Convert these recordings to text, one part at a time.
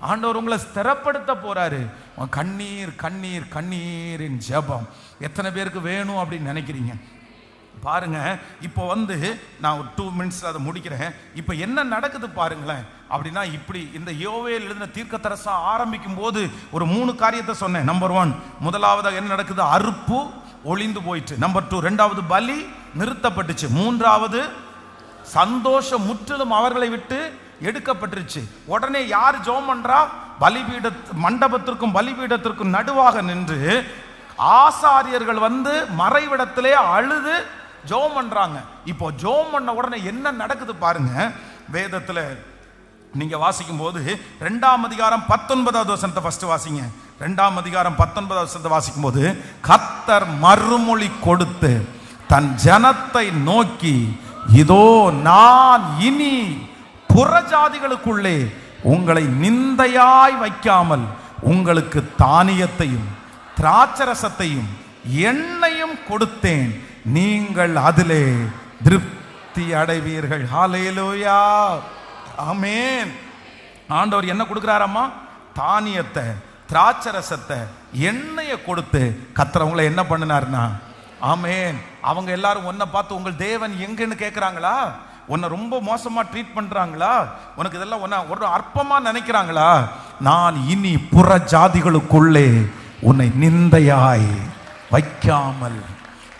ஆண்டவர் உங்களை ஸ்திரப்படுத்த போறாரு. கண்ணீர் கண்ணீர் கண்ணீரின் ஜெபம் எத்தனை பேருக்கு வேணும் அப்படின்னு நினைக்கிறீங்க? பாருங்க, இப்போ நான் ஒரு 2 மினிட்ஸ்ல அதை முடிக்கிறேன். இப்போ என்ன நடக்குது பாருங்களேன். அப்படின்னா இப்படி இந்த யோவேல் எழுதின தீர்க்கதரிசா ஆரம்பிக்கும் போது ஒரு 3 காரியத்தை சொன்னேன். நம்பர் 1, முதலாவது என்ன நடக்குது? அறுப்பு ஒளிந்து போயிட்டு. நம்பர் 2, ரெண்டாவது பலி நிறுத்தப்பட்டுச்சு. மூன்றாவது சந்தோஷம் முற்றிலும் அவர்களை விட்டு எடுக்கப்பட்டுருச்சு. உடனே யார் ஜெபம் பண்றா? பலிபீட மண்டபத்திற்கும் பலிபீடத்திற்கும் நடுவாக நின்று ஆசாரியர்கள் மறைவிடத்திலே அழுது ஜெபம் பண்றாங்க. இப்போ ஜெபம் பண்ண உடனே என்ன நடக்குது பாருங்க. வேதத்துல நீங்க வாசிக்கும் போது 2ஆம் அதிகாரம் 19வது வசனத்தை ஃபர்ஸ்ட் வாசிங்க. 2ஆம் அதிகாரம் 19வது வசனத்தை வாசிக்கும் போது, கர்த்தர் மறுமொழி கொடுத்து தன் ஜனத்தை நோக்கி, இதோ நான் இனி புறஜாதிகளுக்குள்ளே உங்களை நிந்தையாய் வைக்காமல் உங்களுக்கு தானியத்தையும் திராட்சரசத்தையும் எண்ணெயும் கொடுத்தேன், நீங்கள் அதிலே திருப்தி அடைவீர்கள். ஹல்லேலூயா, ஆமென். ஆண்டவர் என்ன கொடுக்கிறாரம்மா? தானியத்தை, திராட்சரசத்தை, எண்ணெயை கொடுத்து கர்த்தர் உங்களை என்ன பண்ணினார்னா, ஆமென். அவங்க எல்லாரும் உன்னை பார்த்து உங்கள் தேவன் எங்கன்னு கேட்குறாங்களா? உன்னை ரொம்ப மோசமா ட்ரீட் பண்றாங்களா? உனக்கு இதெல்லாம் ஒரு அற்பமா நினைக்கிறாங்களா? நான் இனி புற ஜாதிகளுக்குள்ளே உன்னை நிந்தையாய் வைக்காமல்,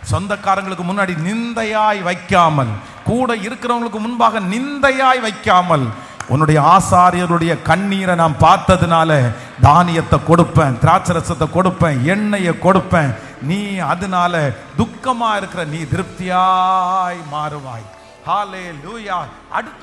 சொந்தக்காரங்களுக்கு முன்னாடி நிந்தையாய் வைக்காமல், கூட இருக்கிறவங்களுக்கு முன்பாக நிந்தையாய் வைக்காமல், உன்னுடைய ஆசாரியருடைய கண்ணீரை நான் பார்த்ததுனால தானியத்தை கொடுப்பேன், திராட்சரசத்தை கொடுப்பேன், எண்ணெயை கொடுப்பேன். நீ அதனால துக்கமா இருக்கிற நீ திருப்தியாய் மாறுவாய். ஹல்லேலூயா. அடுத்து